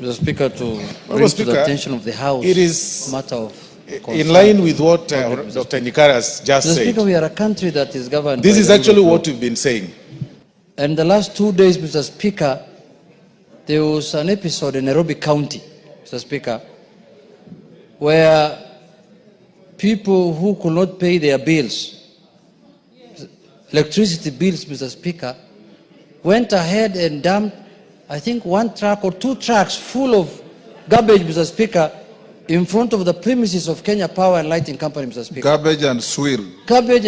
Mr. Speaker, to bring to the attention of the House it is matter of concern. In line with what Dr. Nyikaras just Mr. said. Speaker, we are a country that is governed This by is the rule actually of law. what we've been saying. And the last 2 days, Mr. Speaker, there was an episode in Nairobi County, Mr. Speaker, where people who could not pay their bills, electricity bills, Mr. Speaker, went ahead and dumped, I think, 1 truck or 2 trucks full of garbage, Mr. Speaker, in front of the premises of Kenya Power and Lighting Company, Mr. Speaker. Garbage and swill. Garbage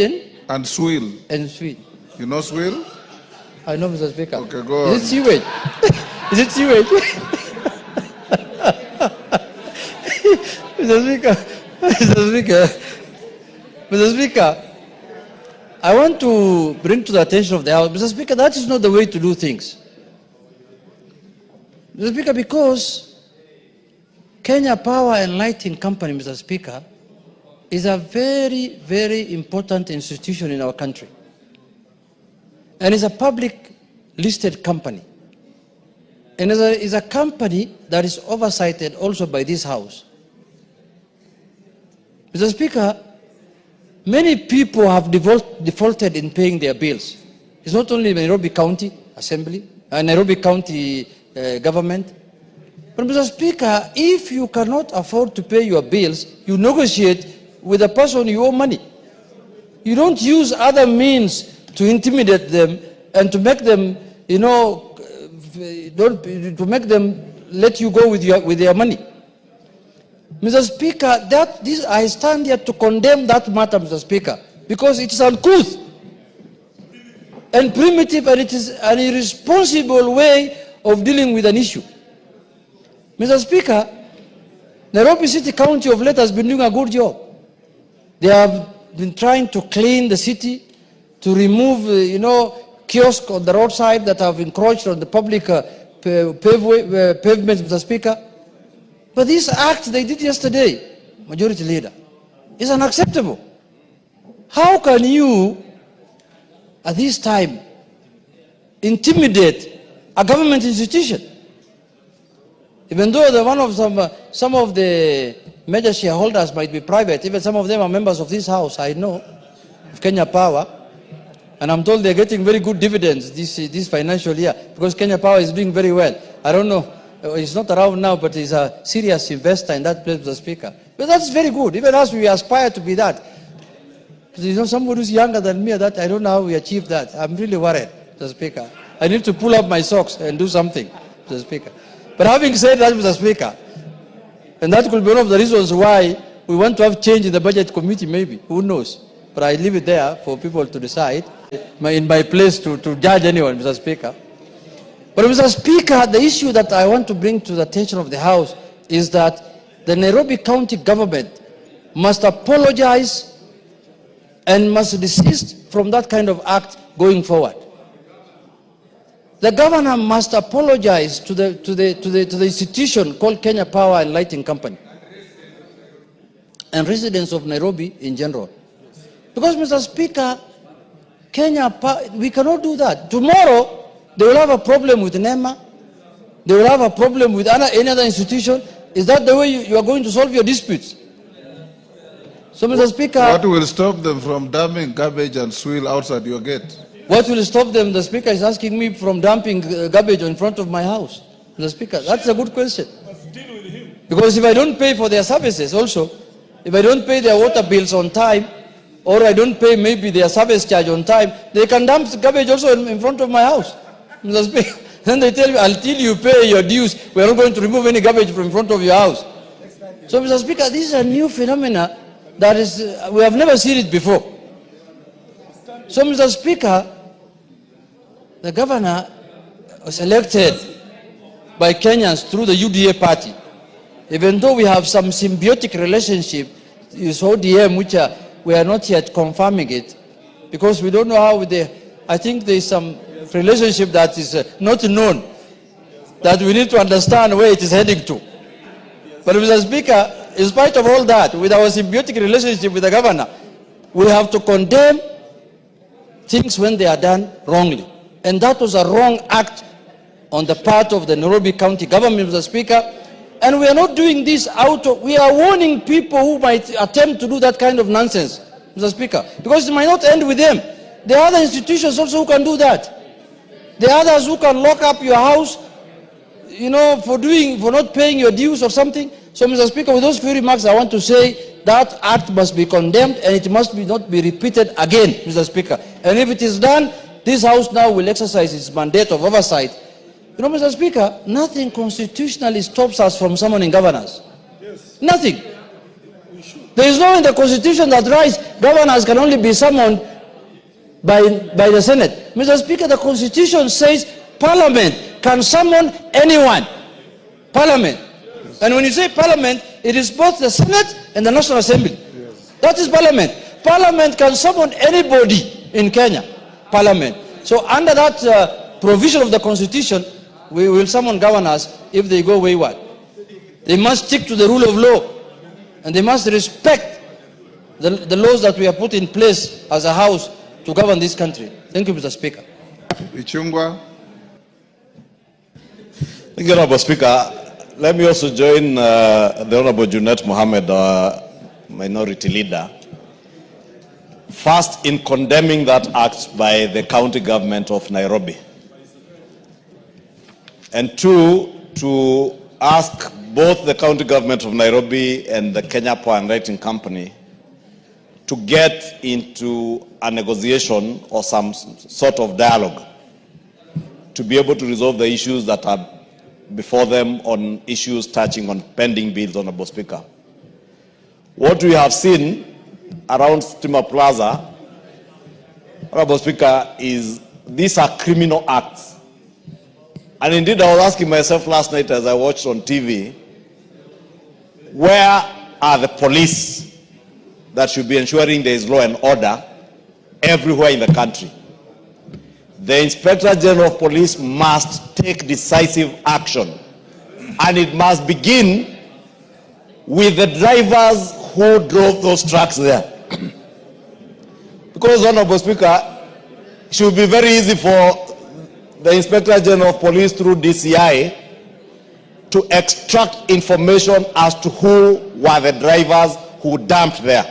and swill. And swill. You know swill? I know, Mr. Speaker. Okay, go on. Is it sewage? Is it sewage? Mr. Speaker, Mr. Speaker, Mr. Speaker, I want to bring to the attention of the House, Mr. Speaker, that is not the way to do things. Mr. Speaker, because Kenya Power and Lighting Company, Mr. Speaker, is a very, very important institution in our country. And it's a public listed company. And is a company that is oversighted also by this House. Mr. Speaker, many people have defaulted in paying their bills. It's not only Nairobi County Assembly, Nairobi County government. But Mr. Speaker, if you cannot afford to pay your bills, you negotiate with the person you owe money. You don't use other means to intimidate them and to make them, to make them let you go with their money. Mr. Speaker, I stand here to condemn that matter, Mr. Speaker, because it is uncouth and primitive, and it is an irresponsible way of dealing with an issue. Mr. Speaker, Nairobi City County of late has been doing a good job. They have been trying to clean the city, to remove, kiosks on the roadside that have encroached on the public pavements, Mr. Speaker. But this act they did yesterday, Majority Leader, is unacceptable. How can you, at this time, intimidate a government institution? Even though some of the major shareholders might be private, even some of them are members of this House, I know, of Kenya Power, and I'm told they're getting very good dividends this financial year because Kenya Power is doing very well. I don't know, he's not around now, but he's a serious investor in that place, Mr. Speaker. But that's very good. Even us, we aspire to be that. Somebody who's younger than me, that I don't know how we achieve that. I'm really worried, Mr. Speaker. I need to pull up my socks and do something, Mr. Speaker. But having said that, Mr. Speaker, and that could be one of the reasons why we want to have change in the budget committee, maybe. Who knows? But I leave it there for people to decide. In my place to judge anyone, Mr. Speaker. But Mr. Speaker, the issue that I want to bring to the attention of the House is that the Nairobi County government must apologize and must desist from that kind of act going forward. The governor must apologize to the institution called Kenya Power and Lighting Company and residents of Nairobi in general. Because, Mr. Speaker, we cannot do that. Tomorrow, they will have a problem with NEMA. They will have a problem with any other institution. Is that the way you are going to solve your disputes? So, Mr. Speaker... What will stop them from dumping garbage and swill outside your gate? What will stop them? The Speaker is asking me from dumping garbage in front of my house. The Speaker, that's a good question. Because if I don't pay for their services also, if I don't pay their water bills on time, or I don't pay maybe their service charge on time, they can dump garbage also in front of my house. Mr. Speaker, then they tell me, until you pay your dues, we are not going to remove any garbage from in front of your house. So, Mr. Speaker, this is a new phenomena that is, we have never seen it before. So, Mr. Speaker, the governor was elected by Kenyans through the UDA party. Even though we have some symbiotic relationship with ODM, which we are not yet confirming it, because we don't know how I think there is some relationship that is not known, that we need to understand where it is heading to. But Mr. Speaker, in spite of all that, with our symbiotic relationship with the governor, we have to condemn things when they are done wrongly. And that was a wrong act on the part of the Nairobi County government, Mr. Speaker. And we are not doing this we are warning people who might attempt to do that kind of nonsense, Mr. Speaker, because it might not end with them. There are other institutions also who can do that. There are others who can lock up your house, for not paying your dues or something. So, Mr. Speaker, with those few remarks, I want to say that act must be condemned and it must not be repeated again, Mr. Speaker. And if it is done, this House now will exercise its mandate of oversight. Mr. Speaker, nothing constitutionally stops us from summoning governors. Yes. Nothing. There is no in the Constitution that writes governors can only be summoned by the Senate. Mr. Speaker, the Constitution says Parliament can summon anyone. Parliament. Yes. And when you say Parliament, it is both the Senate and the National Assembly. Yes. That is Parliament. Parliament can summon anybody in Kenya. Parliament. So under that provision of the Constitution, we will summon governors if they go wayward. They must stick to the rule of law and they must respect the laws that we have put in place as a House to govern this country. Thank you, Mr. Speaker. Ichungwa. Thank you, Honorable Speaker. Let me also join the Honorable Junet Mohammed, Minority Leader, first in condemning that act by the county government of Nairobi. And two, to ask both the county government of Nairobi and the Kenya Power and Lighting Company to get into a negotiation or some sort of dialogue to be able to resolve the issues that are before them on issues touching on pending bills, Honorable Speaker. What we have seen around Stima Plaza, Honorable Speaker, is these are criminal acts. And indeed, I was asking myself last night as I watched on TV, where are the police that should be ensuring there is law and order everywhere in the country? The Inspector General of Police must take decisive action. And it must begin with the drivers who drove those trucks there. Because, Honorable Speaker, it should be very easy for the Inspector General of Police through DCI to extract information as to who were the drivers who dumped there.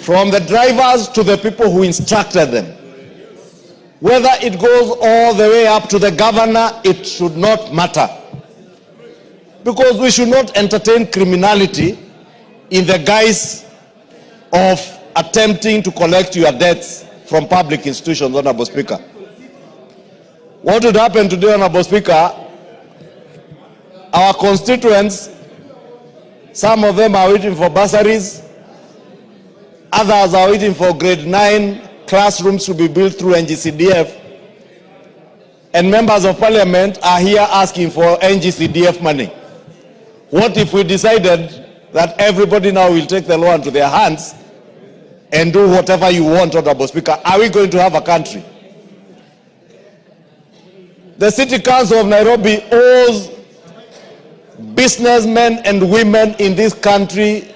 From the drivers to the people who instructed them. Whether it goes all the way up to the governor, it should not matter. Because we should not entertain criminality in the guise of attempting to collect your debts from public institutions, Honorable Speaker. What would happen today, Honorable Speaker? Our constituents, some of them are waiting for bursaries, others are waiting for grade 9 classrooms to be built through NGCDF, and members of parliament are here asking for NGCDF money. What if we decided that everybody now will take the law into their hands and do whatever you want, Honorable Speaker? Are we going to have a country? The City Council of Nairobi owes businessmen and women in this country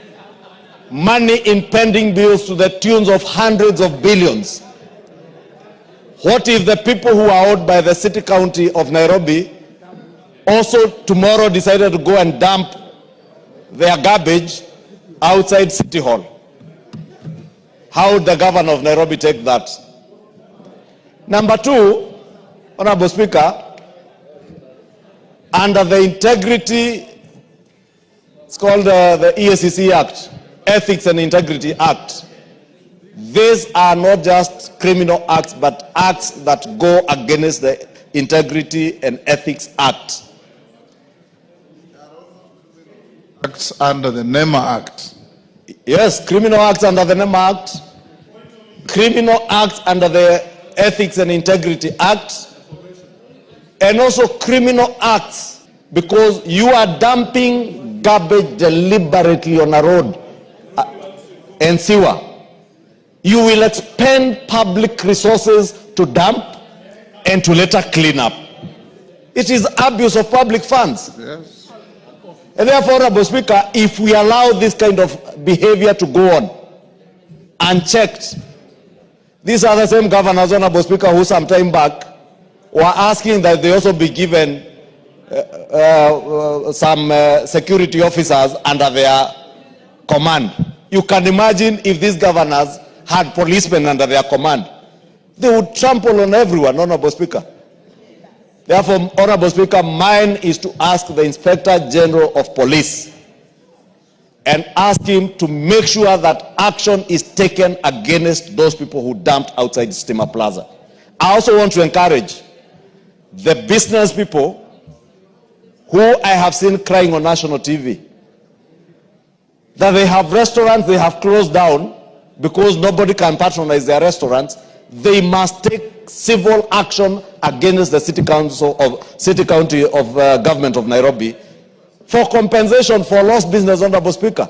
money in pending bills to the tunes of hundreds of billions. What if the people who are owed by the City County of Nairobi also tomorrow decided to go and dump their garbage outside City Hall? How would the governor of Nairobi take that? Number two, Honorable Speaker, under the integrity, it's called the EACC Act, Ethics and Integrity Act. These are not just criminal acts, but acts that go against the Integrity and Ethics Act. Acts under the NEMA Act. Yes, criminal acts under the NEMA Act, criminal acts under the Ethics and Integrity Act, and also criminal acts because you are dumping garbage deliberately on a road and sewer. You will expend public resources to dump and to later clean up. It is abuse of public funds. Yes. And therefore, Honorable Speaker, if we allow this kind of behavior to go on unchecked, these are the same governors, Honorable Speaker, who some time back were asking that they also be given some security officers under their command. You can imagine if these governors had policemen under their command, they would trample on everyone, Honorable Speaker. Therefore, Honorable Speaker, mine is to ask the Inspector General of Police and ask him to make sure that action is taken against those people who dumped outside Stima Plaza. I also want to encourage the business people who I have seen crying on national TV, that they have restaurants they have closed down because nobody can patronize their restaurants. They must take civil action against the City County of Government of Nairobi for compensation for lost business, Honorable Speaker.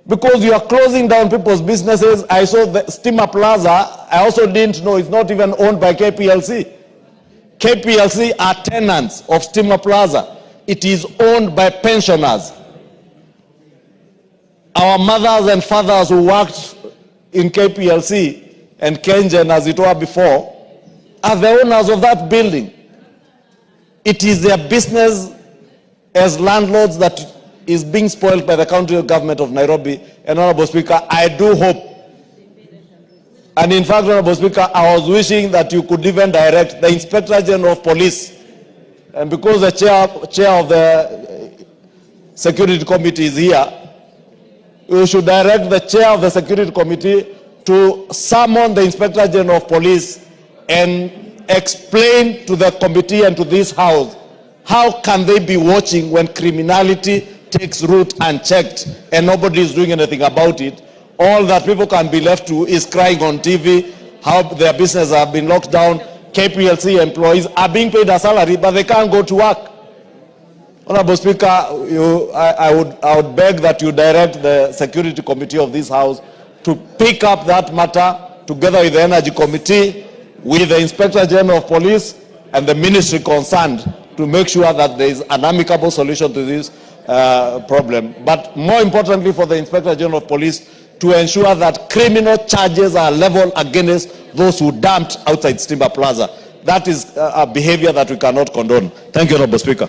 Because you are closing down people's businesses. I saw the Stima Plaza. I also didn't know it's not even owned by KPLC. KPLC are tenants of Stima Plaza. It is owned by pensioners. Our mothers and fathers who worked in KPLC and Kengen, as it were before, are the owners of that building. It is their business as landlords that is being spoiled by the county government of Nairobi. And Honorable Speaker, I do hope, and in fact, Honorable Speaker, I was wishing that you could even direct the Inspector General of Police, and because the chair of the Security Committee is here, you should direct the chair of the Security Committee to summon the Inspector General of Police and explain to the committee and to this House how can they be watching when criminality takes root unchecked and nobody is doing anything about it. All that people can be left to is crying on TV how their businesses have been locked down. KPLC employees are being paid a salary, but they can't go to work. Honorable Speaker, I would beg that you direct the Security Committee of this House to pick up that matter together with the Energy Committee, with the Inspector General of Police and the ministry concerned to make sure that there is an amicable solution to this problem. But more importantly, for the Inspector General of Police to ensure that criminal charges are leveled against those who dumped outside Stima Plaza. That is a behavior that we cannot condone. Thank you, Honorable Speaker.